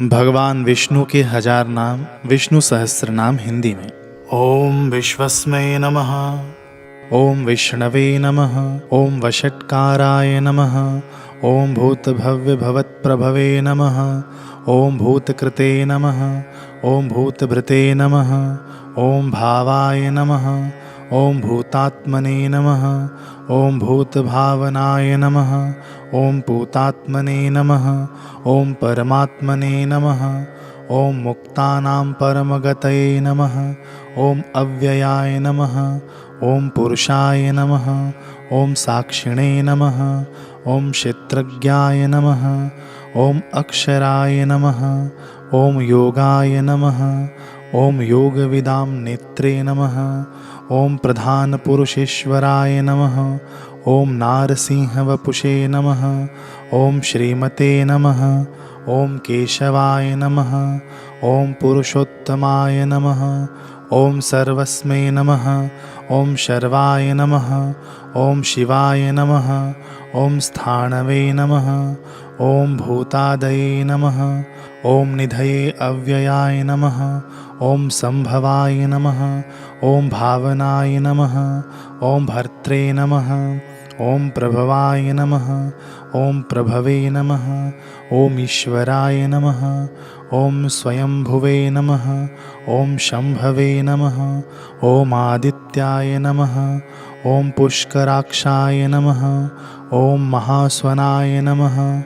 भगवान विष्णु के 1000 नाम, विष्णु सहस्त्र नाम हिंदी में। ओम विश्वस्मै नमः, ओम विष्णवे नमः, ओम वषट्काराय नमः, ओम भूतभव्य भवत्प्रभवे नमः, ओम भूतकृते नमः, ओम भूतभृते नमः, ओम भावाय नमः, ओम भूतात्मने नमः, ओम भूतभावनाय नमः, ओम पूतात्मने नमः, ओम परमात्मने नमः, ओम मुक्तानां परमगतये नमः, ओम अव्ययाय नमः, ओम पुरुषाय नमः, ओम साक्षिणे नमः, ओम क्षेत्रज्ञाय नमः, ओम अक्षराय नमः, ओम योगाय नमः, ओम योगविदां नेत्रे नमः, ओम प्रधानपुरुषेश्वराय नमः, ओम नारसिंहवपुषे नमः, ओम श्रीमते नमः, ओम केशवाय नमः, ओम पुरुषोत्तमाय नमः, ओम सर्वस्मै नमः, ओम शर्वाय नमः, ओम शिवाय नमः, ओम स्थाणवे नमः, ओम भूतादये नमः, ओम निधये अव्ययाय नमः, ओम संभवाय नमः, ओम भावनाय नमः, ओम भर्त्रे नमः, ओम प्रभवाय नमः, ओम प्रभवे नमः, ओम ईश्वराय नमः, ओम स्वयंभुवे नमः, ओम शंभवे नमः, ओम आदित्याय नमः, ओम पुष्कराक्षाय नमः, ओम महास्वनाय नमः,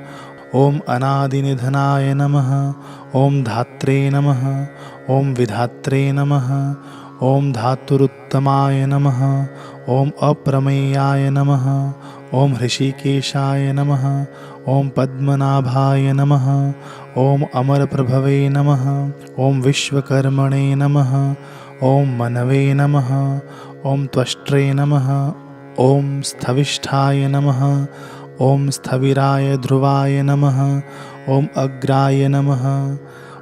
ओम अनादिनिधनाय नमः, ओम धात्रे नमः, ओम विधात्रे नमः, ओम धातुरुत्तमाय नमः, ओम अप्रमेयाय नमः, ओम ऋषिकेशाय नमः, ओम पद्मनाभाय नमः, ओम अमरप्रभवे नमः, ओम विश्वकर्मणे नमः, ओम मनवे नमः, ओम त्वष्ट्रे नमः, ओम स्थविष्ठाय नमः, ओम स्थविराय ध्रुवाय नमः, ओम अग्राय नमः,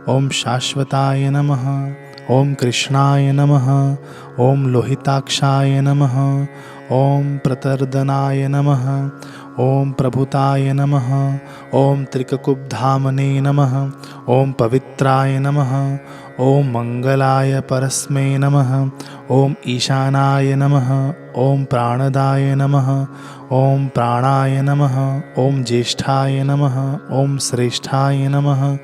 ओम शाश्वताय नमः, ओम कृष्णाय नमः, ओम लोहिताक्षाय नमः, ओम प्रतर्दनाय नमः, ओम प्रभुताय नमः, ओम त्रिककुब्धामने नमः, ओम पवित्राय नमः, ओम मंगलाय परस्मै नमः, ओम ईशानाय नमः, ओम प्राणदाय नमः, ओम प्राणाय नमः, ओम ज्येष्ठाय नमः, ओम श्रेष्ठाय नमः,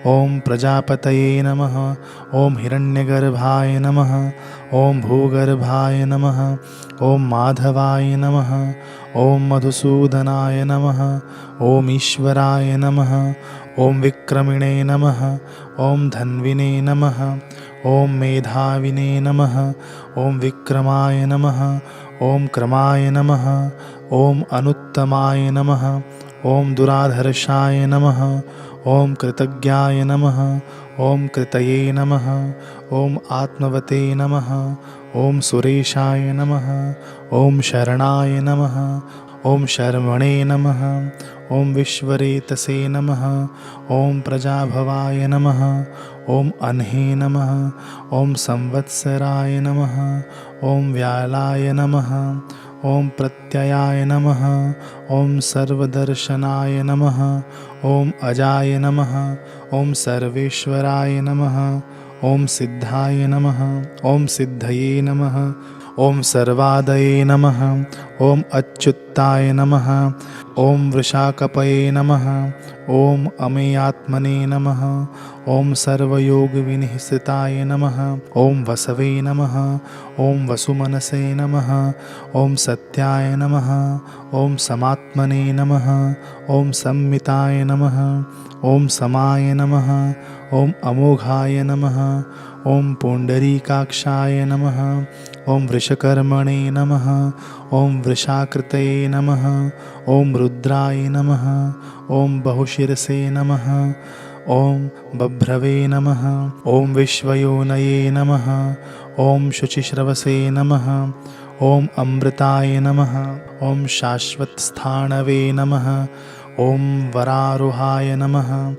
ओम प्रजापतये नमः, ओम हिरण्यगर्भाय नमः, ओम भूगर्भाय नमः, ओम माधवाय नमः, ओम मधुसूदनाय नमः, ओम ईश्वराय नमः, ओम विक्रमिणे नमः, ओम धन्विने नमः, ओम मेधाविने नमः, ओम विक्रमाय नमः, ओम क्रमाय नमः, ओम अनुत्तमाय नमः, ओम दुराधर्षाय नमः, ओम कृतज्ञाय नमः, ओम कृतये नमः, ओम आत्मवते नमः, ओम सुरेशाय नमः, ओम शरणाय नमः, ओम शर्मणे नमः, ओम विश्वरेतसे नमः, ओम प्रजाभवाय नमः, ओम अह्ने नमः, ओम संवत्सराय नमः, ओम व्यालाय नमः, ओम प्रत्ययाय नमः, ओम सर्वदर्शनाय नमः, ओम अजाय नमः, ओम सर्वेश्वराय नमः, ओम सिद्धाय नमः, ओम सिद्धये नमः, ओम सर्वादये नमः, ओम अच्युताय नमः, ओम वृषाकपये नमः, ओम अमेयात्मने नमः, ओम सर्वयोगविनिहसिताय नमः, ओम वसवे नमः, ओम वसुमनसे नमः, ओम सत्याय नमः, ओम समात्मने नमः, ओम संमिताय नमः, ओम समाय नमः, ओम अमोघाय नमः, ओम पुंडरीकाक्षाय नमः, ओम वृषकर्मणे नमः, ओम वृषाकृतये नमः, ओम रुद्राय नमः, ओम बहुशिरसे नमः, ओम बभ्रवे नमः, ओम विश्वयोनये नमः, ओम शुचिश्रवसे नमः, ओम अमृताय नमः, ओम शाश्वतस्थाणवे नमः, ओम वरारोहाय नमः,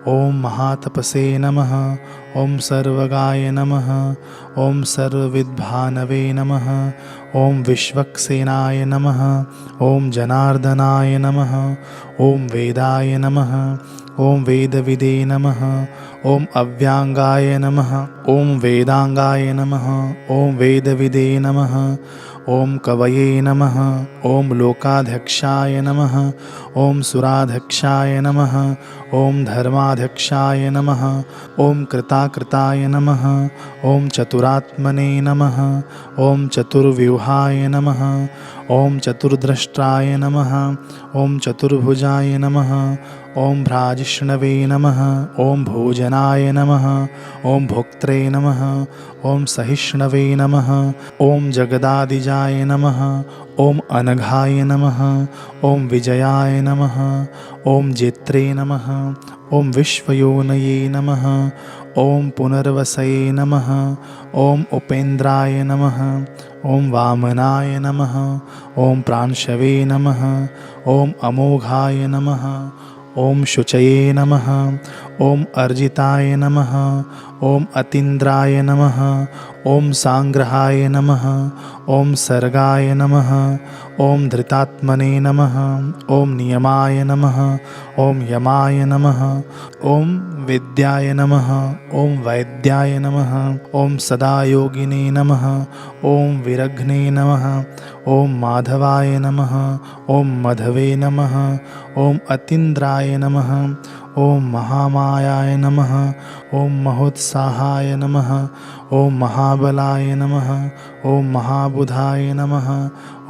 ओम महातपसे नमः, ओम सर्वगाय नमः, ओम सर्वविद्भानवे नमः, ओम विश्वक्सेनाय नमः, ओम जनार्दनाय नमः, ओम वेदाय नमः, ॐ वेदविदे नमः। ॐ अव्यांगाय नमः। ॐ वेदांगाय नमः। ॐ वेदविदे नमः। ॐ कवये नमः। ॐ लोकाध्यक्षाय नमः। ॐ सुराध्यक्षाय नमः। ॐ धर्माध्यक्षाय नमः। ॐ कृताकृताय नमः। ॐ चतुरात्मने नमः। ॐ चतुर्व्यूहाय नमः। ॐ चतुर्द्रष्टाय नमः। ॐ चतुर्भुजाय नमः। ॐ भ्राजिष्णवे नमः। ॐ भोजनाय नमः। ॐ भोक्त्रे नमः। ॐ सहिष्णवे नमः। ॐ जगदादिजाय नमः। ॐ अनघाय नमः। ॐ विजयाय नमः। ॐ जेत्रे नमः। ॐ विश्वयोनये नमः। ॐ पुनर्वसये नमः। ॐ उपेन्द्राय नमः। ॐ वामनाय नमः। ॐ प्रांशवे नमः। ॐ अमोघाय नमः। ॐ शुचये नमः। ॐ अर्जिताय नमः। ॐ अतीन्द्राय नमः। ॐ सांग्रहाय नमः। ॐ सर्गाय नमः। ॐ धृतात्मने नमः। ॐ नियमाय नमः। ॐ यमाय नमः। ॐ विद्याय नमः। ॐ वैद्याय नमः। ॐ सदायोगिने नमः। ॐ विरघ्ने नमः। ॐ माधवाय नमः। ॐ मधवे नमः। ॐ अतीन्द्राय नमः। ॐ महामायाय नमः। ॐ महोत्साहाय नमः। ॐ महाबलाय नमः। ॐ महाबुधाय नमः।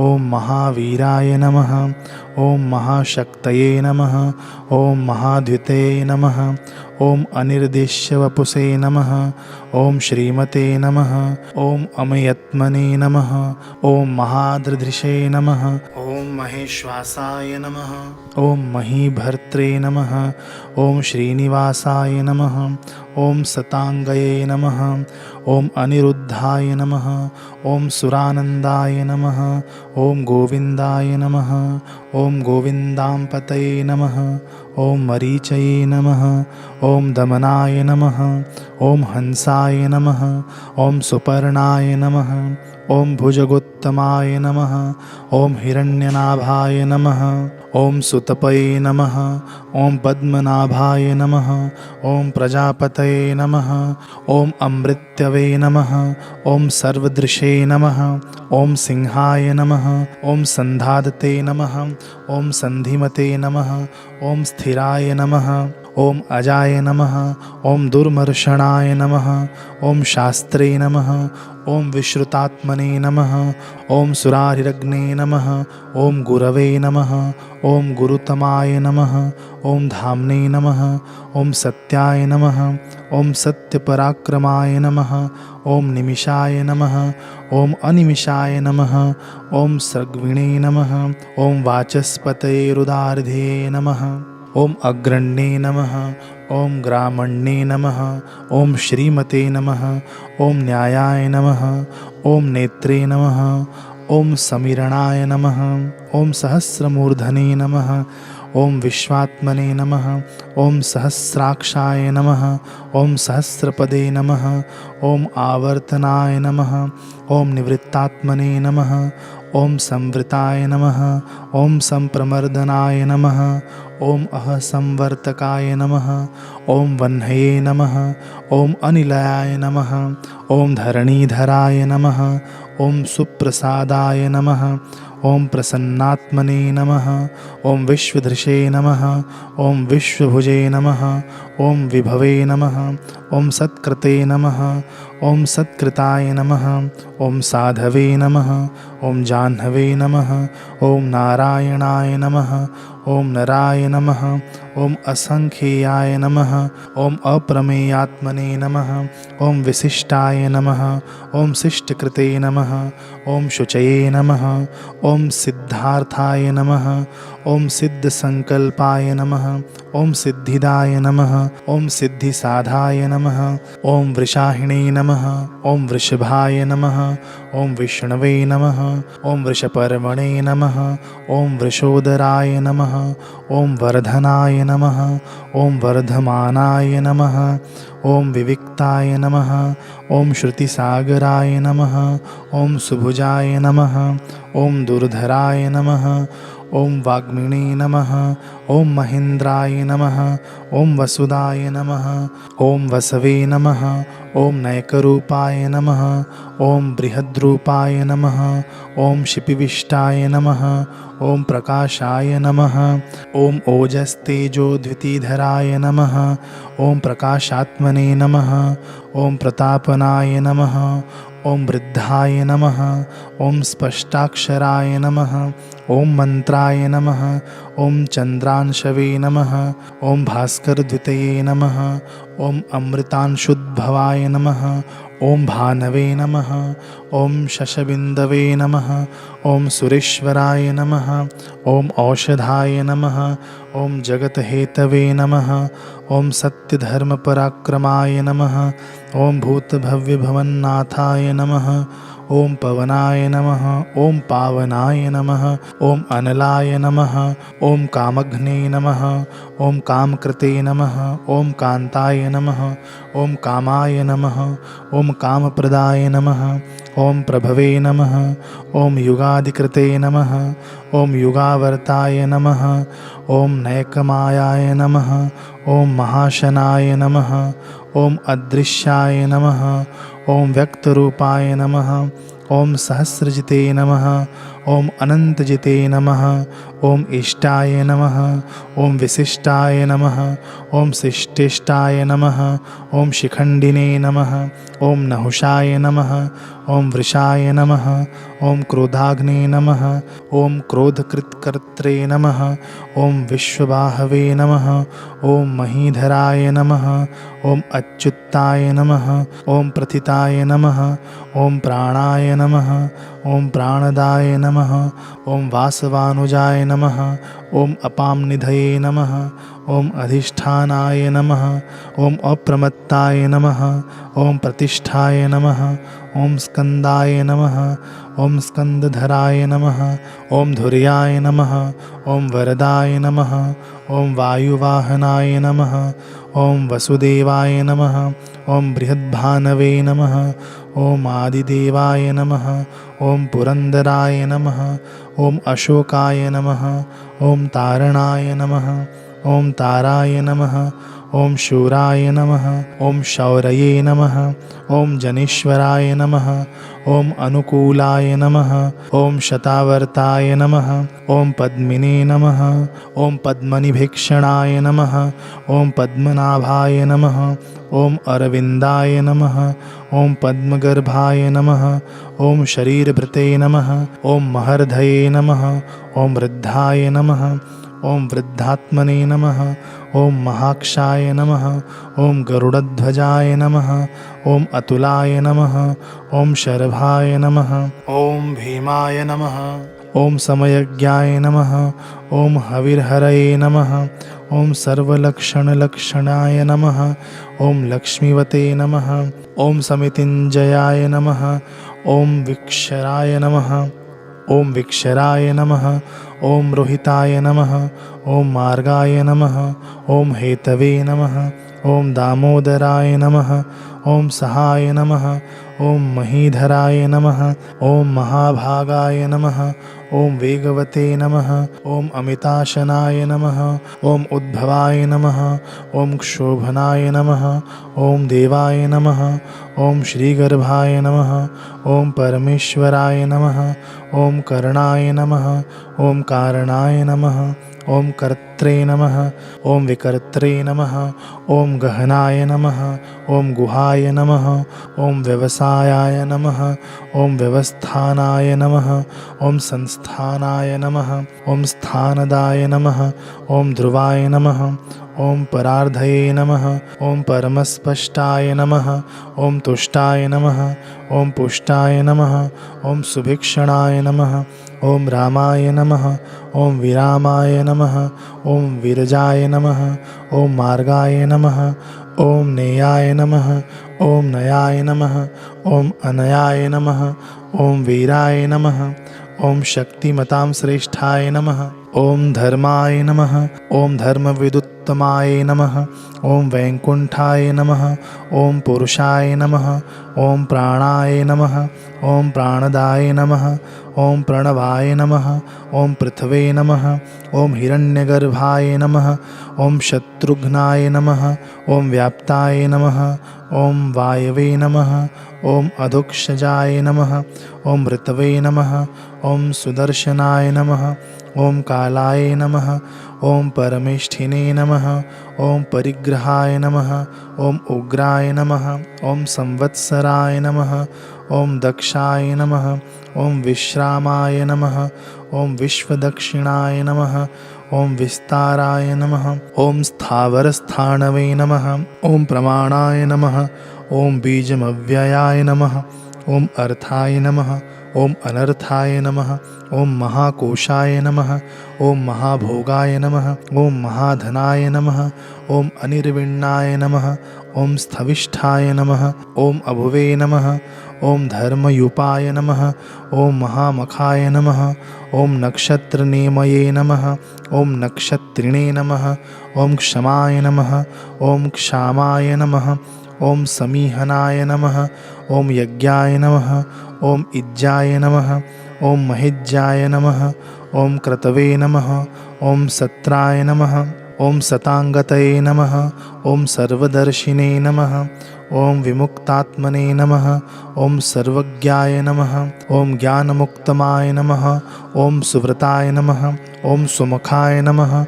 ॐ महावीराय नमः। ॐ महाशक्तये नमः। ॐ महाद्युते नमः। ॐ अनिर्देश्यवपुषे नमः। ॐ श्रीमते नमः। ॐ अमयत्मने नमः। ॐ महादृधिषे नमः। ॐ महेश्वासाय नमः। ॐ महीभर्त्रे नमः। ॐ श्रीनिवासाय नमः। ॐ सताङ्गये नमः। ॐ अनिरुद्धाय नमः। ॐ सुरानन्दाय नमः। ॐ गोविन्दाय नमः। ॐ गोविन्दाम्पतये नमः। ॐ मरीचये नमः। ॐ दमनाय नमः। ॐ हंसाय नमः। ॐ सुपर्णाय नमः। ॐ भुजगोत्तमाय नमः। ॐ हिरण्यनाभाय नमः। ॐ सुतपये नमः। ॐ पद्मनाभाय नमः। ॐ प्रजापतये नमः। ॐ अमृत्यवे नमः। ॐ सर्वदृशे नमः। ॐ सिंहाय नमः। ॐ सन्धादते नमः। ॐ सन्धिमते नमः। ॐ स्थिराय नमः। ॐ अजाय नमः। ॐ दुर्मर्षणाय नमः। ॐ शास्त्रे नमः। ॐ विश्रुतात्मने नमः। ॐ सुरारिरग्ने नमः। ॐ गुरवे नमः। ॐ गुरुतमाय नमः। ॐ धाम्ने नमः। ॐ सत्याय नमः। ॐ सत्यपराक्रमाय नमः। ॐ निमिषाय नमः। ॐ अनिमिषाय नमः। ॐ सृग्विणे नमः। ॐ वाचस्पतये रुदार्धे नमः। ॐ अग्रण्ये नमः। ॐ ग्रामण्ये नमः। ॐ श्रीमते नमः। ॐ न्यायाय नमः। ॐ नेत्रे नमः। ॐ समीरणाय नमः। ॐ सहस्रमूर्धने नमः। ॐ विश्वात्मने नमः। ॐ सहस्राक्षाय नमः। ॐ सहस्रपदे नमः। ॐ आवर्तनाय नमः। ॐ निवृत्तात्मने नमः। ॐ संवृताय नमः। ॐ संप्रमर्दनाय नमः। ॐ अहसंवर्तकाय नमः। ॐ वह्नये नमः। ॐ अनिलयाय नमः। ॐ धरणीधराय नमः। ॐ सुप्रसादाय नमः। ॐ प्रसन्नात्मने नमः। ॐ विश्वधृषे नमः। ॐ विश्वभुजे नमः। ॐ विभवे नमः। ॐ सत्कृते नमः। ॐ सत्कृताय नमः। ॐ साधवे नमः। ॐ जाह्नवे नमः। ॐ नारायणाय नमः। ॐ नराय नमः। ॐ असंख्येयाय नमः। ॐ अप्रमेयात्मने नमः। ॐ विशिष्टाय नमः। ॐ शिष्टकृते नमः। ॐ शुचये नमः। ॐ सिद्धार्थाय नमः। ॐ सिद्धसंकल्पाय नमः। ॐ सिद्धिदाय नमः। ॐ सिद्धिसाधाय नमः। ॐ वृषाहिणे नमः। ॐ वृषभाय नमः। ॐ विष्णवे नमः। ॐ वृषपर्वणे नमः। ॐ वृषोदराय नमः। ॐ वर्धनाय नमः। ॐ वर्धमानाय नमः। ॐ विविक्ताय नमः। ॐ श्रुतिसागराय नमः। ॐ सुभुजाय नमः। ॐ दुर्धराय नमः। ॐ वाग्मिणे नमः। ॐ महेन्द्राय नमः। ॐ वसुदाय नमः। ॐ वसवे नमः। ॐ नैकरूपाय नमः। ॐ बृहद्रूपाय नमः। ॐ शिपिविष्टाय नमः। ॐ प्रकाशाय नमः। ॐ ओजस्तेजोद्युतिधराय नमः। ॐ प्रकाशात्मने नमः। ॐ प्रतापनाय नमः। ॐ वृद्धाय नमः। ॐ स्पष्टाक्षराय नमः। ॐ मन्त्राय नमः। ॐ चन्द्रांशवे नमः। ॐ भास्करद्वितये नमः। ॐ अमृतांशुद्भवाय नमः। ॐ भानवे नमः। ॐ शशबिन्दवे नमः। ॐ सुरेश्वराय नमः। ॐ औषधाय नमः। ॐ जगत्हेतवे नमः। ॐ सत्यधर्मपराक्रमाय नमः। ॐ भूतभव्यभवन्नाथाय नमः। ॐ पवनाय नमः। ॐ पावनाय नमः। ॐ अनलाय नमः। ॐ कामघ्ने नमः। ॐ कामकृते नमः। ॐ कान्ताय नमः। ॐ कामाय नमः। ॐ कामप्रदाय नमः। ॐ प्रभवे नमः। ॐ युगादिकृते नमः। ॐ युगावर्ताय नमः। ॐ नैकमायाय नमः। ॐ महाशनाय नमः। ॐ अदृश्याय नमः। ॐ व्यक्तरूपाय नमः। ॐ सहस्रजिते नमः। ॐ अनन्तजिते नमः। ॐ इष्टाय नमः। ॐ विशिष्टाय नमः। ॐ शिष्टिष्टाय नमः। ॐ शिखण्डिने नमः। ॐ नहुषाय नमः। ॐ वृषाय नमः। ॐ क्रोधाग्ने नमः। ॐ क्रोधकृत्कर्त्रे नमः। ॐ विश्वबाहवे नमः। ॐ महीधराय नमः। ॐ अच्युताय नमः। ॐ प्रथिताय नमः। ॐ प्राणाय नमः। ॐ प्राणदाय नमः। ॐ वासवानुजाय नमः। ॐ अपांनिधये नमः। ॐ अधिष्ठानाय नमः। ॐ अप्रमत्ताय नमः। ॐ प्रतिष्ठाय नमः। ॐ स्कन्दाय नमः। ॐ स्कन्दधराय नमः। ॐ धुर्याय नमः। ॐ वरदाय नमः। ॐ वायुवाहनाय नमः। ॐ वसुदेवाय नमः। ॐ बृहद्भानवे नमः। ॐ आदिदेवाय नमः। ॐ पुरन्दराय नमः। ॐ अशोकाय नमः। ॐ तारणाय नमः। ॐ ताराय नमः। ॐ शूराय नमः। ॐ शौरये नमः। ॐ जनेश्वराय नमः। ॐ अनुकूलाय नमः। ॐ शतावर्ताय नमः। ॐ पद्मिने नमः। ॐ पद्मनिभीक्षणाय नमः। ॐ पद्मनाभाय नमः। ॐ अरविन्दाय नमः। ॐ पद्मगर्भाय नमः। ॐ शरीरभृते नमः। ॐ महर्धये नमः। ॐ वृद्धाय नमः। ॐ वृद्धात्मने नमः। ॐ महाक्षाय नमः। ॐ गरुडध्वजाय नमः। ॐ अतुलाय नमः। ॐ शर्भाय नमः। ॐ भीमाय नमः। ॐ समयज्ञाय नमः। ॐ हविर्हरये नमः। ॐ सर्वलक्षणलक्षणाय नमः। ॐ लक्ष्मीवते नमः। ॐ समितिञ्जयाय नमः। ॐ विक्षराय नमः। ॐ विक्षराय नमः। ॐ रोहिताय नमः। ॐ मार्गाय नमः। ॐ हेतवे नमः। ॐ दामोदराय नमः। ॐ सहाय नमः। ॐ महीधराय नमः। ॐ महाभागाय नमः। ॐ वेगवते नमः। ॐ अमिताशनाय नमः। ॐ उद्भवाय नमः। ॐ क्षोभनाय नमः। ॐ देवाय नमः। ॐ श्रीगर्भाय नमः। ॐ परमेश्वराय नमः। ॐ करणाय नमः। ॐ कारणाय नमः। ॐ कर्त्रे नमः। ॐ विकर्त्रे नमः। ॐ गहनाय नमः। ॐ गुहाय नमः। ॐ व्यवसायाय नमः। ॐ व्यवस्थानाय नमः। ॐ संस्थानाय नमः। ॐ स्थानदाय नमः। ॐ ध्रुवाय नमः। ॐ परार्धये नमः। ॐ परमस्पष्टाय नमः। ॐ तुष्टाय नमः। ॐ पुष्टाय नमः। ॐ सुभिक्षणाय नमः। ॐ रामाय नमः। ॐ विरामाय नमः। ॐ विरजाय नमः। ॐ मार्गाय नमः। ॐ नेयाय नमः। ॐ नयाय नमः। ॐ अनयाय नमः। ॐ वीराय नमः। ॐ शक्तिमतां श्रेष्ठाय नमः। ॐ धर्माय नमः। ॐ धर्मविदुत् ज्ञानमुत्तमाय नमः। ॐ वैकुण्ठाय नमः। ॐ पुरुषाय नमः। ॐ प्राणाय नमः। ॐ प्राणदाय नमः। ॐ प्रणवाय नमः। ॐ पृथ्वे नमः। ॐ हिरण्यगर्भाय नमः। ॐ शत्रुघ्नाय नमः। ॐ व्याप्ताय नमः। ॐ वायवे नमः। ॐ अधोक्षजाय नमः। ॐ ऋतवे नमः। ॐ सुदर्शनाय नमः। ॐ कालाय नमः। ॐ परमेष्ठिने नमः। ॐ परिग्रहाय नमः। ॐ उग्राय नमः। ॐ संवत्सराय नमः। ॐ दक्षाय नमः। ॐ विश्रामाय नमः। ॐ विश्वदक्षिणाय नमः। ॐ विस्ताराय नमः। ॐ स्थावरस्थाणवे नमः। ॐ प्रमाणाय नमः। ॐ बीजमव्ययाय नमः। ॐ अर्थाय नमः। ॐ अनर्थाय नमः। ॐ महाकोशाय नमः। ॐ महाभोगाय नमः। ॐ महाधनाय नमः। ॐ अनिर्विण्णाय नमः। ॐ स्थविष्ठाय नमः। ॐ अभुवे नमः। ॐ धर्मयुपाय नमः। ॐ महामखाय नमः। ॐ नक्षत्रनेमये नमः। ॐ नक्षत्रिणे नमः। ॐ क्षमाय नमः। ॐ क्षामाय नमः। ॐ समीहनाय नमः। ॐ यज्ञाय नमः। ॐ इज्जाय नमः। ॐ महिज्जाय नमः। ॐ क्रतवे नमः। ॐ सत्राय नमः। ॐ सताङ्गतये नमः। ॐ सर्वदर्शिने नमः। ॐ विमुक्तात्मने नमः। ॐ सर्वज्ञाय नमः। ॐ ज्ञानमुक्तमाय नमः। ॐ सुव्रताय नमः। ॐ सुमुखाय नमः।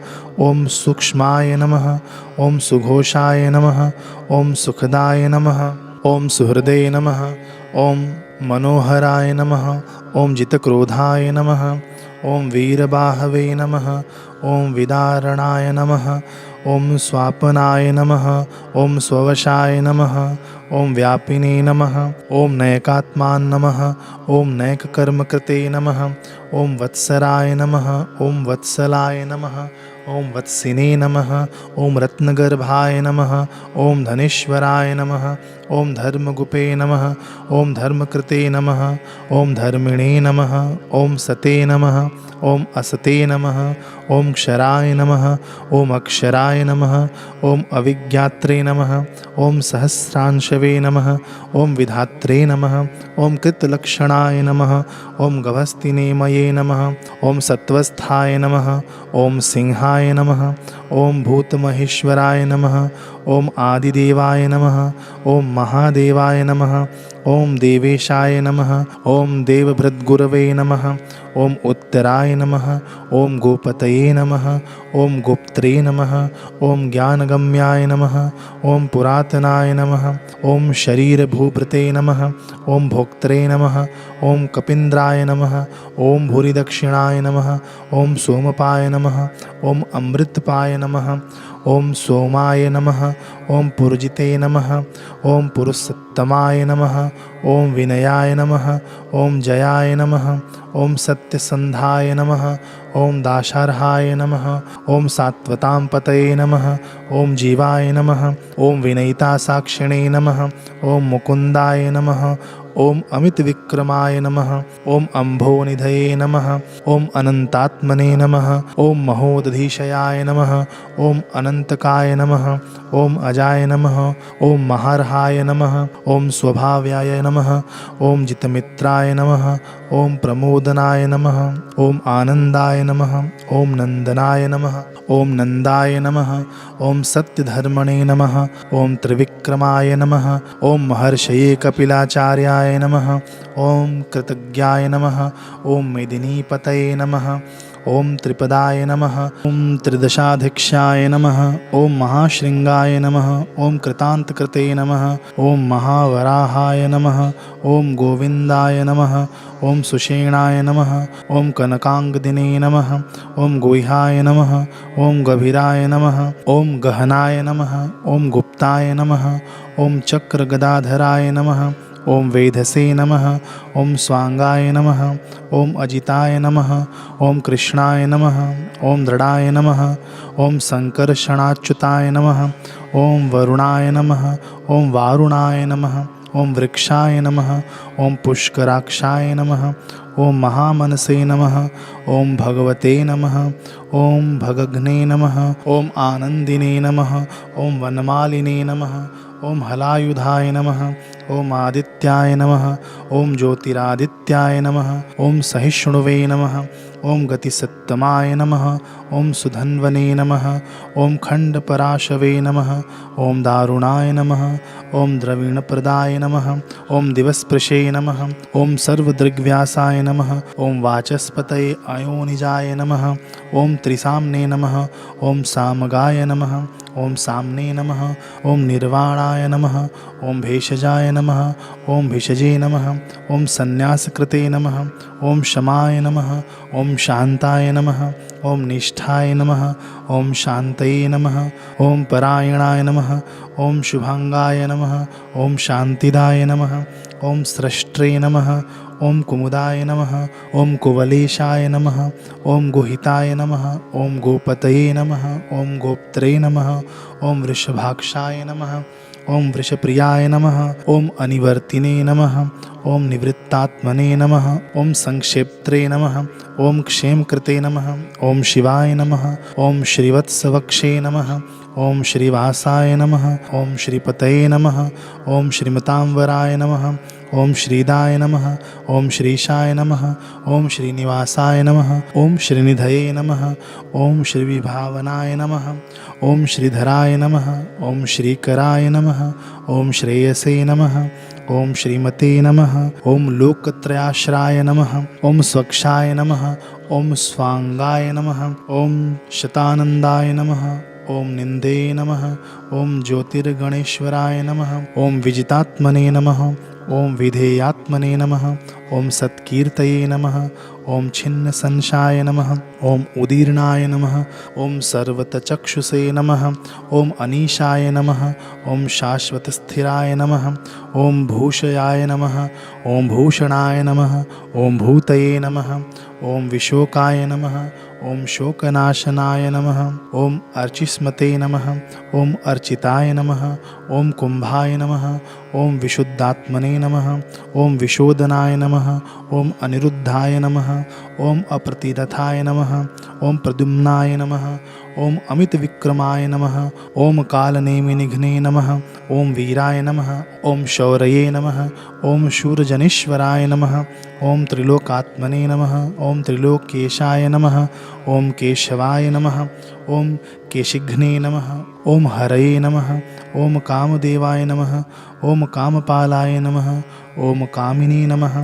ॐ सूक्ष्माय नमः। ॐ सुघोषाय नमः। ॐ सुखदाय नमः। ॐ सुहृदे नमः। ॐ मनोहराय नमः। ॐ जितक्रोधाय नमः। ॐ वीरबाहवे नमः। ॐ विदारणाय नमः। ॐ स्वापनाय नमः। ॐ स्ववशाय नमः। ॐ व्यापिने नमः। ॐ नैकात्मान् नमः। ॐ नैककर्मकृते नमः। ॐ वत्सराय नमः। ॐ वत्सलाय नमः। ॐ वत्सिने नमः। ॐ रत्नगर्भाय नमः। ॐ धनेश्वराय नमः। ॐ धर्मगुपे नमः। ॐ धर्मकृते नमः। ॐ धर्मिणे नमः। ॐ सते नमः। ॐ असते नमः। ॐ क्षराय नमः। ॐ अक्षराय नमः। ॐ अविज्ञात्रे नमः। ॐ सहस्रांशवे नमः। ॐ विधात्रे नमः। ॐ कृतलक्षणाय नमः। ॐ गभस्तिनेमये नमः। ॐ सत्वस्थाय नमः। ॐ सिंहाय नमः। ॐ भूतमहेश्वराय नमः। ॐ आदिदेवाय नमः। ॐ महादेवाय नमः। ॐ देवेशाय नमः। ॐ देवभृद्गुरवे नमः। ॐ उत्तराय नमः। ॐ गोपतये नमः। ॐ गुप्त्रे नमः। ॐ ज्ञानगम्याय नमः। ॐ पुरातनाय नमः। ॐ शरीरभूभृते नमः। ॐ भोक्त्रे नमः। ॐ कपीन्द्राय नमः। ॐ भूरिदक्षिणाय नमः। ॐ सोमपाय नमः। ॐ अमृतपाय नमः। ॐ सोमाय नमः। ॐ पुरजिते नमः। ॐ पुरुषोत्तमाय नमः। ॐ विनयाय नमः। ॐ जयाय नमः। ॐ सत्यसन्धाय नमः। ॐ दाशार्हाय नमः। ॐ सात्वतां पतये नमः। ॐ जीवाय नमः। ॐ विनयितासाक्षिणे नमः। ॐ मुकुन्दाय नमः। ॐ अमितविक्रमाय नमः। ॐ अम्भोनिधये नमः। ॐ अनन्तात्मने नमः। ॐ महोदधीशयाय नमः। ॐ अनन्तकाय नमः। ॐ अजाय नमः। ॐ महार्हाय नमः। ॐ स्वभाव्याय नमः। ॐ जितमित्राय नमः। ॐ प्रमोदनाय नमः। ॐ आनन्दाय नमः। ॐ नन्दनाय नमः। ॐ नन्दाय नमः। ॐ सत्यधर्मणे नमः। ॐ त्रिविक्रमाय नमः। ॐ महर्षये कपिलाचार्याय नमः। ॐ कृतज्ञाय नमः। ॐ मेदिनीपतये नमः। ॐ त्रिपदाय नमः। ॐ त्रिदशाध्यक्षाय नमः। ॐ महाशृङ्गाय नमः। ॐ कृतान्तकृते नमः। ॐ महावराहाय नमः। ॐ गोविन्दाय नमः। ॐ सुषेणाय नमः। ॐ कनकाङ्गदिने नमः। ॐ गुह्याय नमः। ॐ गभीराय नमः। ॐ गहनाय नमः। ॐ गुप्ताय नमः। ॐ चक्रगदाधराय नमः। ॐ वेधसे नमः। ॐ स्वाङ्गाय नमः। ॐ अजिताय नमः। ॐ कृष्णाय नमः। ॐ दृढाय नमः। ॐ सङ्कर्षणाच्युताय नमः। ॐ वरुणाय नमः। ॐ वारुणाय नमः। ॐ वृक्षाय नमः। ॐ पुष्कराक्षाय नमः। ॐ महामनसे नमः। ॐ भगवते नमः। ॐ भगघ्ने नमः। ॐ आनन्दिने नमः। ॐ वनमालिने नमः। ॐ हलायुधाय नमः। ॐ आदित्याय नमः। ॐ ज्योतिरादित्याय नमः। ॐ सहिष्णुवे नमः। ॐ गतिसत्तमाय नमः। ॐ सुधन्वने नमः। ॐ खण्डपराशवे नमः। ॐ दारुणाय नमः। ॐ द्रविणप्रदाय नमः। ॐ दिवस्पृशे नमः। ॐ सर्वदृग्व्यासाय नमः। ॐ वाचस्पतये अयोनिजाय नमः। ॐ त्रिसाम्ने नमः। ॐ सामगाय नमः। ॐ साम्ने नमः। ॐ निर्वाणाय नमः। ॐ भेषजाय नमः। ॐ भिषजे नमः। ॐ सन्न्यासकृते नमः। ॐ शमाय नमः। ॐ शान्ताय नमः। ॐ निष्ठाय नमः। ॐ शान्तये नमः। ॐ परायणाय नमः। ॐ शुभाङ्गाय नमः। ॐ शान्तिदाय नमः। ॐ स्रष्ट्रे नमः। ॐ कुमुदाय नमः। ॐ कुवलेशाय नमः। ॐ गुहिताय नमः। ॐ गोपतये नमः। ॐ गोप्त्रे नमः। ॐ वृषभाक्षाय नमः। ॐ वृषप्रियाय नमः। ॐ अनिवर्तिने नमः। ॐ निवृत्तात्मने नमः। ॐ संक्षेप्त्रे नमः। ॐ क्षेमकृते नमः। ॐ शिवाय नमः। ॐ श्रीवत्सवक्षे नमः। ॐ श्रीवासाय नमः। ॐ श्रीपतये नमः। ॐ श्रीमतांवराय नमः। ॐ श्रीदाय नमः। ॐ श्रीशाय नमः। ॐ श्रीनिवासाय नमः। ॐ श्रीनिधये नमः। ॐ श्रीविभावनाय नमः। ॐ श्रीधराय नमः। ॐ श्रीकराय नमः। ॐ श्रेयसे नमः। ॐ श्रीमते नमः। ॐ लोकत्रयाश्राय नमः। ॐ स्वक्षाय नमः। ॐ स्वाङ्गाय नमः। ॐ शतानन्दाय नमः। ॐ निन्दे नमः। ॐ ज्योतिर्गणेश्वराय नमः। ॐ विजितात्मने नमः। ॐ विधेयात्मने नमः। ॐ सत्कीर्तये नमः। ॐ छिन्नसंशाय नमः। ॐ उदीर्णाय नमः। ॐ सर्वतचक्षुषे नमः। ॐ अनीशाय नमः। ॐ शाश्वतस्थिराय नमः। ॐ भूषयाय नमः। ॐ भूषणाय नमः। ॐ भूतये नमः। ॐ विशोकाय नमः। ॐ शोकनाशनाय नमः। ॐ अर्चिस्मते नमः। ॐ अर्चिताय नमः। ॐ कुम्भाय नमः। ॐ विशुद्धात्मने नमः। ॐ विशोदनाय नमः। ॐ अनिरुद्धाय नमः। ॐ अप्रतिरथाय नमः। ॐ प्रद्युम्नाय नमः। ॐ अमितविक्रमाय नमः। ॐ कालनेमिनिघ्ने नमः। ॐ वीराय नमः। ॐ शौर्ये नमः। ॐ शूरजनीश्वराय नमः। ॐ त्रिलोकात्मने नमः। ॐ त्रिलोकेशाय नमः। ॐ केशवाय नमः। ॐ केशिघ्ने नमः। ॐ हरये नमः। ॐ कामदेवाय नमः। ॐ कामपालाय नमः। ॐ कामिनी नमः।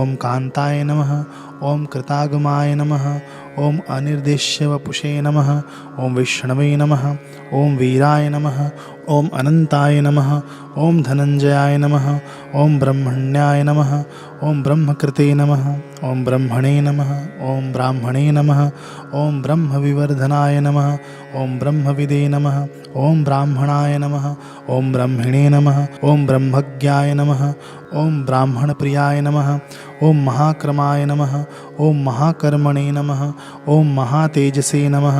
ॐ कान्ताय नमः। ॐ कृतागमाय नमः। ॐ अनिर्देश्यवपुषे नमः। ॐ विष्णवे नमः। ॐ वीराय नमः। ॐ अनन्ताय नमः। ॐ धनञ्जयाय नमः। ॐ ब्रह्मण्याय नमः। ॐ ब्रह्मकृते नमः। ॐ ब्रह्मणे नमः। ॐ ब्राह्मणे नमः। ॐ ब्रह्मविवर्धनाय नमः। ॐ ब्रह्मविदे नमः। ॐ ब्राह्मणाय नमः। ॐ ब्रह्मिणे नमः। ॐ ब्रह्मज्ञाय नमः। ॐ ब्राह्मणप्रियाय नमः। ॐ महाक्रमाय नमः। ॐ महाकर्मणे नमः। ॐ महातेजसे नमः।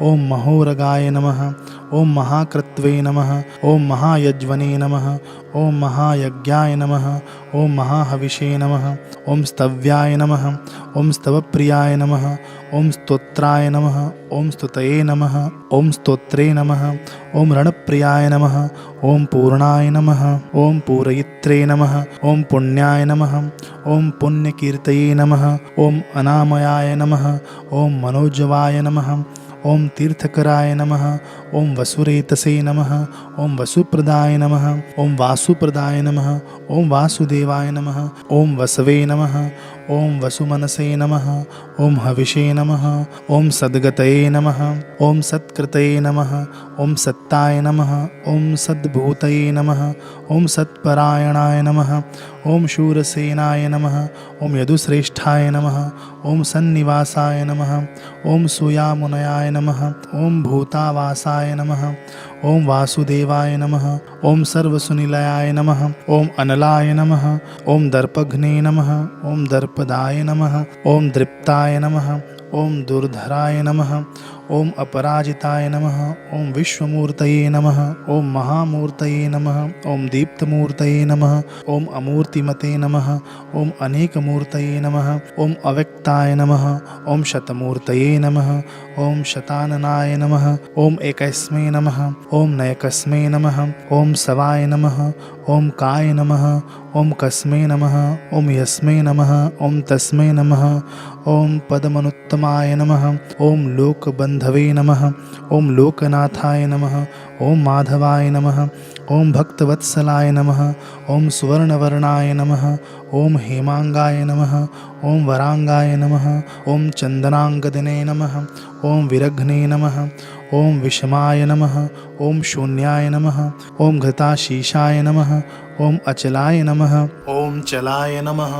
ॐ महोरगाय नमः। ॐ महाकृत्वे नमः। ॐ महायज्वने नमः। ॐ महायज्ञाय नमः। ॐ महाहविषे नमः। ॐ स्तव्याय नमः। ॐ स्तवप्रियाय नमः। ॐ स्तोत्राय नमः। ॐ स्तुतये नमः। ॐ स्तोत्रे नमः। ॐ रणप्रियाय नमः। ॐ पूर्णाय नमः। ॐ पूरयित्रे नमः। ॐ पुण्याय नमः। ॐ पुण्यकीर्तये नमः। ॐ अनामयाय नमः। ॐ मनोजवाय नमः। ॐ तीर्थकराय नमः। ॐ वसुरेतसे नमः। ॐ वसुप्रदाय नमः। ॐ वासुप्रदाय नमः। ॐ वासुदेवाय नमः। ॐ वसवे नमः। ॐ वसुमनसे नमः। ॐ हविषे नमः। ॐ सद्गतये नमः। ॐ सत्कृतये नमः। ॐ सत्ताय नमः। ॐ सद्भूतये नमः। ॐ सत्परायणाय नमः। ॐ शूरसेनाय नमः। ॐ यदुश्रेष्ठाय नमः। ॐ सन्निवासाय नमः। ॐ सूयामुनयाय नमः। ॐ भूतावासाय नमः। ॐ वासुदेवाय नमः। ॐ सर्वसुनिलयाय नमः। ॐ अनलाय नमः। ॐ दर्पघ्ने नमः। ॐ दर्पदाय नमः। ॐ दृप्ताय नमः। ॐ दुर्धराय नमः। ओम अपराजिताय नमः। ओम विश्वमूर्तये नमः। ओम महामूर्तये नमः। ओम दीप्तमूर्तये नमः। ओम अमूर्तिमते नमः। ओम अनेकमूर्तये नमः। ओम अव्यक्ताय नमः। ओम शतमूर्तये नमः। ओम शताननाय नमः। ओम एकस्मै नमः। ओम नयकस्मै नमः। ओम सवाय नमः। ओम काय नमः। ओम कस्मै नमः। ओम यस्मै नमः। ओम तस्मै नमः। ओम पदमनुत्तमाय नमः। ओम लोकबन्धवे नमः। ओम लोकनाथाय नमः। ओम माधवाय नमः। ओम भक्तवत्सलाय नमः। ओम सुवर्णवर्णाय नमः। ओम हेमांगाय नमः। ओम वरांगाय नमः। ओम चन्दनाङ्गदने नमः। ओम विरघ्ने नमः। ओम विषमाय नमः। ओम शून्याय नमः। ओम घृताशीषाय नमः। ओम अचलाय नमः। ओम चलाय नमः।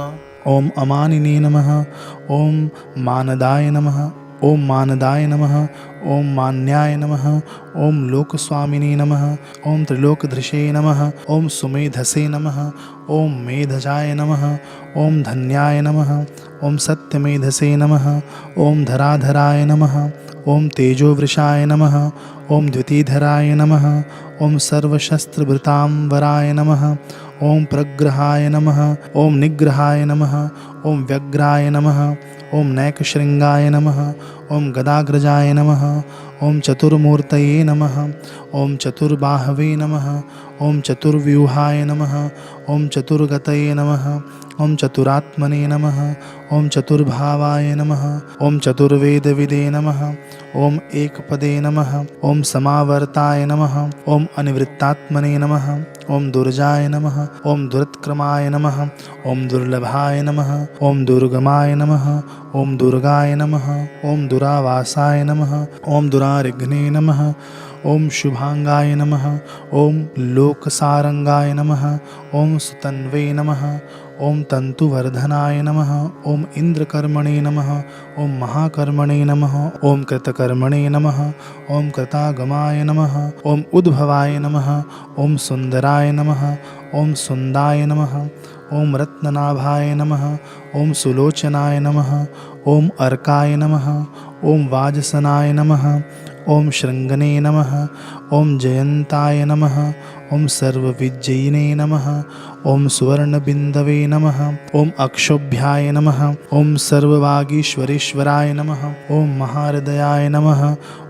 ओम अमानिने नमः। ओम मानदाय नमः। ओम मानदाय नमः। ओम मान्याय नमः। ओम लोकस्वामिने नमः। ओम त्रिलोकधृषे नमः। ओम सुमेधसे नमः। ओम मेधजाय नमः। ओम धन्याय नमः। ओम सत्यमेधसे नमः। ओम धराधराय नमः। ओम तेजोवृषाय नमः। ओम द्युतिधराय नमः। ओम सर्वशस्त्रभृतांबराय नमः। ओम प्रग्रहाय नमः। ओम निग्रहाय नमः। ओम व्यग्राय नमः। ओम नैकशृंगाय नमः। ओम गदाग्रजाय नमः। ओम चतुर्मूर्तये नमः। ओम चतुर्बाहवे नमः। ओम चतुर्व्यूहाय नमः। ओम चतुर्गतये नमः। ओम चतुरात्मने नमः। ओम चतुर्भावाय नमः। ओम चतुर्वेदविदे नमः। ओम एकपदे नमः। ओम समावर्ताय नमः। ओम अनिवृत्तात्मने नमः। ओम दुर्जाय नमः। ओम दुरत्क्रमाय नमः। ओम दुर्लभाय नमः। ओम दुर्गमाय नमः। ओम दुर्गाय नमः। ओम दुरावासाय नमः। ओम दुरारिघ्ने नमः। ओम शुभांगाय नमः। ओम लोकसारंगाय नमः। ओम सुतन्वे नमः। ओम तंतुवर्धनाय नमः। ओम इंद्रकर्मणे नमः। ओम महाकर्मणे नमः। ओम कृतकर्मणे नमः। ओम कृतागमाय नमः। ओम उद्भवाय नमः। ओम सुंदराय नमः। ओम सुंदाय नमः। ओम रत्ननाभाय नमः। ओम सुलोचनाय नमः। ओम अर्काय नमः। ओम वाजसनाय नमः। ओम शृंगने नमः। ओम जयंताय नमः। ओम सर्वविजयिने नमः। ओम सुवर्णबिंदवे नमः। ओम अक्षोभ्याय नमः। ओम सर्ववागीश्वरेश्वराय नमः। ओम महाहृदयाय नमः।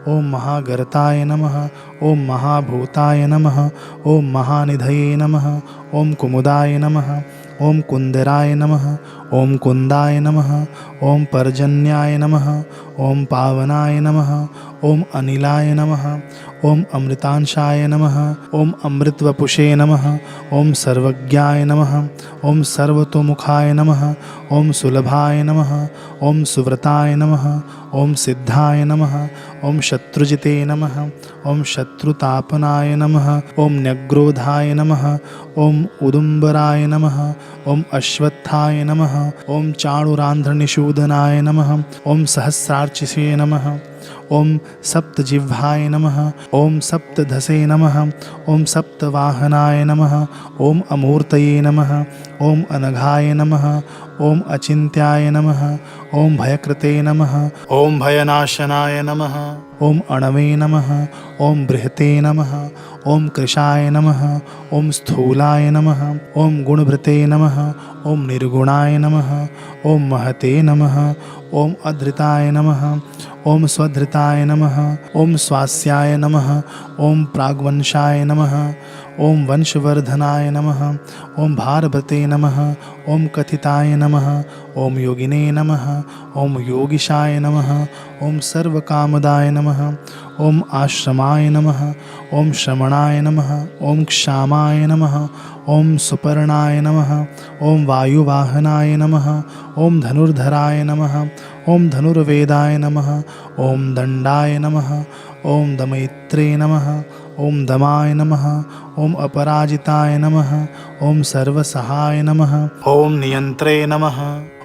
ओम महागर्ताय नमः। ओम महाभूताय नमः। ओम महानिधये नमः। ओम कुमुदाय नमः। ओम कुंदराय नमः। ओम कुंदाय नमः। ओम पर्जन्याय नमः। ओम पावनाय नमः। ओम अनिलाय नमः। ओम अमृतांशाय नमः। ओम अमृतवपुषे नमः। ओम सर्वज्ञाय नमः। ओम सर्वतोमुखाय नमः। ओम सुलभाय नमः। ओम सुव्रताय नमः। ओम सिद्धाय नमः। ओम शत्रुजिते नमः। ओम शत्रुतापनाय नमः। ओम न्यग्रोधाय नमः। ओम उदुम्बराय नमः। ओम अश्वत्थाय नमः। ओम चाणुरान्ध्रनिषूदनाय नमः। ओम सहस्रार्चिसे नमः। ओम सप्तजिह्वाय नमः। ओम सप्तधसे नमः। ओम सप्तवाहनाय नमः। ओम अमूर्तये नमः। ओम अनघाय नमः। ओम अचिन्त्याय नमः। ओम भयकृते नमः। ओम भयनाशनाय नमः। ओम अणवे नमः। ओम बृहते नमः। ओम कृशाय नमः। ओम स्थूलाय नमः। ओम गुणभृते नमः। ओम निर्गुणाय नमः। ओम महते नमः। ओम अधृताय नमः। ओम स्वधृताय नमः। ओम स्वास्याय नमः। ओम प्राग्वंशाय नमः। ओम वंशवर्धनाय नमः। ओम भारभते नमः। ओम कथिताय नमः। ओम योगिने नमः। ओम योगिशाय नमः। ओम सर्वकामदाय नमः। ओम आश्रमाय नमः। ओम श्रमणाय नमः। ओम क्षामाय नमः। ओम सुपर्णाय नमः। ओम वायुवाहनाय नमः। ओम धनुर्धराय नमः। ओम धनुर्वेदाय नमः। ओम दंडाय नमः। ओम दमैत्रे नमः। ओम दमाय नमः। ओम अपराजिताय नमः। ओम सर्वसहाय नमः। ओम नियंत्रे नमः।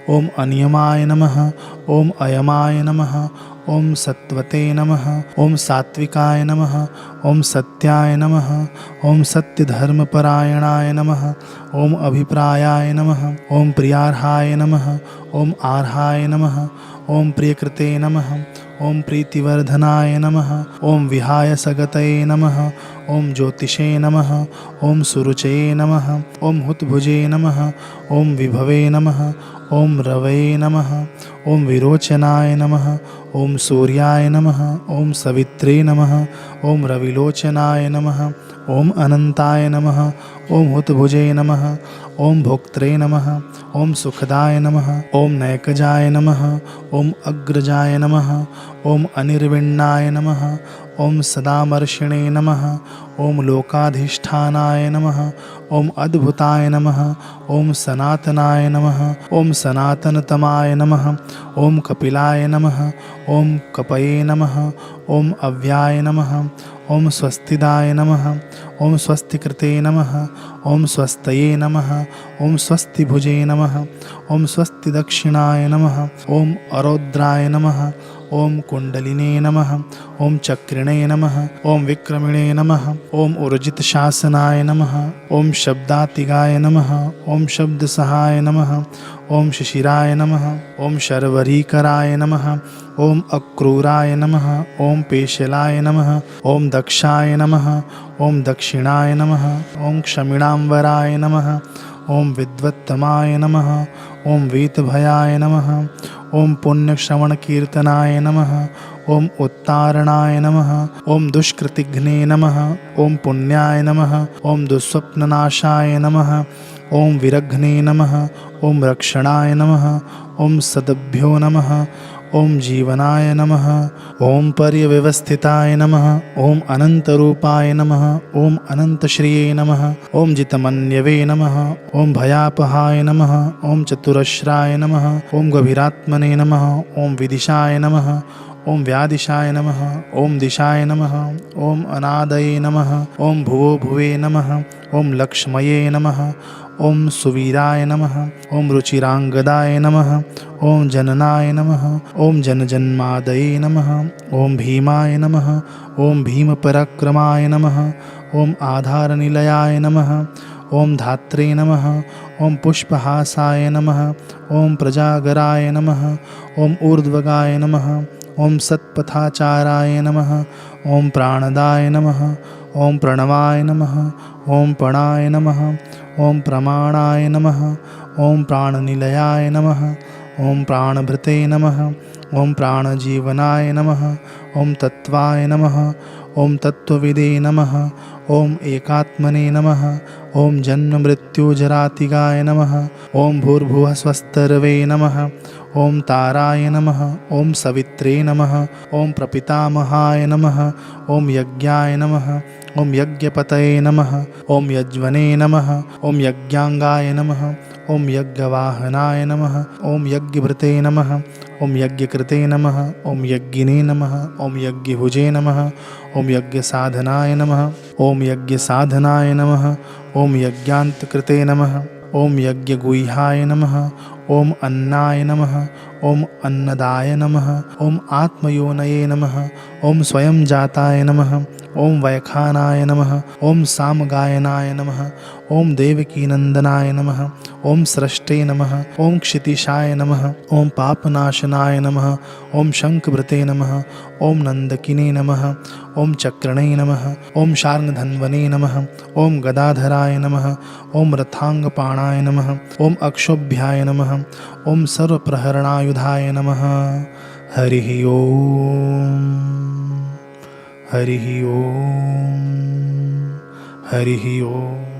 ओम अनियमाय नमः। ओम अयमाय नमः। ओम सत्वते नमः। ओम सात्विकाय नमः। ओम सत्याय नमः। ओम सत्यधर्मपरायणाय नमः। ओम अभिप्रायाय नमः। ओम प्रियार्हाय नमः। ओम आर्हाय नमः। ओम प्रियकृते नमः। ॐ प्रीतिवर्धनाय नमः। ॐ विहायसगतये नमः। ॐ ज्योतिषे नमः। ॐ सुरुचये नमः। ॐ हुतभुजे नमः। ॐ विभवे नमः। ॐ रवये नमः। ॐ विरोचनाय नमः। ॐ सूर्याय नमः। ॐ सवित्रे नमः। ॐ रविलोचनाय नमः। ॐ अनन्ताय नमः। ॐ हुतभुजे नमः। ॐ भोक्त्रे नमः। ॐ सुखदाय नमः। ॐ नैकजाय नमः। ॐ अग्रजाय नमः। ॐ अनिर्विण्णाय नमः। ॐ सदामर्षिणे नमः। ॐ लोकाधिष्ठानाय नमः। ॐ अद्भुताय नमः। ॐ सनातनाय नमः। ॐ सनातनतमाय नमः। ॐ कपिलाय नमः। ॐ कपये नमः। ॐ अव्याय नमः। ॐ स्वस्तिदाय नमः। ॐ स्वस्तिकृते नमः। ॐ स्वस्तये नमः। ॐ स्वस्तिभुजे नमः। ॐ स्वस्तिदक्षिणाय नमः। ॐ अरौद्राय नमः। ॐ कुण्डलिने नमः। ॐ चक्रिणे नमः। ॐ विक्रमिणे नमः। ॐ ऊर्जितशासनाय नमः। ॐ शब्दातिगाय नमः। ॐ शब्दसहाय नमः। ॐ शिशिराय नमः। ॐ शर्वरीकराय नमः। ॐ अक्रूराय नमः। ॐ पेशलाय नमः। ॐ दक्षाय नमः। ॐ दक्षिणाय नमः। ॐ क्षमिणाम्बराय नमः। ॐ विद्वत्तमाय नमः। ॐ वीतभयाय नमः। ॐ पुण्यश्रवणकीर्तनाय नमः। ॐ उत्तारणाय नमः। ॐ दुष्कृतिघ्ने नमः। ॐ पुण्याय नमः। ॐ दुःस्वप्ननाशाय नमः। ॐ विरघ्ने नमः। ॐ रक्षणाय नमः। ॐ सद्भ्यो नमः। ॐ जीवनाय नमः। ॐ पर्यव्यवस्थिताय नमः। ॐ अनन्तरूपाय नमः। ॐ अनन्तश्रिये नमः। ॐ जितमन्यवे नमः। ॐ भयापहाय नमः। ॐ चतुरश्राय नमः। ॐ गभीरात्मने नमः। ॐ विदिशाय नमः। ॐ व्यादिशाय नमः। ॐ दिशाय नमः। ॐ अनादये नमः। ॐ भुवो भुवे नमः। ॐ लक्ष्मये नमः। ॐ सुवीराय नमः। ॐ रुचिराङ्गदाय नमः। ॐ जननाय नमः। ॐ जनजन्मादये नमः। ॐ भीमाय नमः। ॐ भीमपराक्रमाय नमः। ॐ आधारनिलयाय नमः। ॐ धात्रे नमः। ॐ पुष्पहासाय नमः। ॐ प्रजागराय नमः। ॐ ऊर्ध्वगाय नमः। ॐ सत्पथाचाराय नमः। ॐ प्राणदाय नमः। ॐ प्रणवाय नमः। ॐ पणाय नमः। ॐ प्रमाणाय नमः। ॐ प्राणनिलयाय नमः। ॐ प्राणभृते नमः। ॐ प्राणजीवनाय नमः। ॐ तत्त्वाय नमः। ॐ तत्त्वविदे नमः। ॐ एकात्मने नमः। ॐ जन्ममृत्युजरातिगाय नमः। ॐ भूर्भुवः स्वस्तरवे नमः। ॐ ताराय नमः। ॐ सवित्रे नमः। ॐ प्रपितामहाय नमः। ॐ यज्ञाय नमः। ॐ यज्ञपतये नमः। ॐ यज्वने नमः। ॐ यज्ञाङ्गाय नमः। ॐ यज्ञवाहनाय नमः। ॐ यज्ञभृते नमः। ॐ यज्ञकृते नमः। ॐ यज्ञिने नमः। ॐ यज्ञभुजे नमः। ॐ यज्ञसाधनाय नमः। ॐ यज्ञसाधनाय नमः। ॐ यज्ञान्तकृते नमः। ॐ यज्ञगुह्याय नमः। ॐ अन्नाय नमः। ॐ अन्नदाय नमः। ॐ आत्मयोनये नमः। ॐ स्वयं जाताय नमः। ॐ वैखानाय नमः। ॐ सामगायनाय नमः। ॐ देवकीनन्दनाय नमः। ॐ स्रष्टे नमः। ॐ क्षितिशाय नमः। ॐ पापनाशनाय नमः। ॐ शङ्खभृते नमः। ॐ नन्दकिने नमः। ॐ चक्रणे नमः। ॐ शार्ङ्गधन्वने नमः। ॐ गदाधराय नमः। ॐ रथाङ्गपाणाय नमः। ॐ अक्षोभ्याय नमः। ॐ सर्वप्रहरणायुधाय नमः। हरिः ओम्। हरिः ओम्। हरिः ओम्।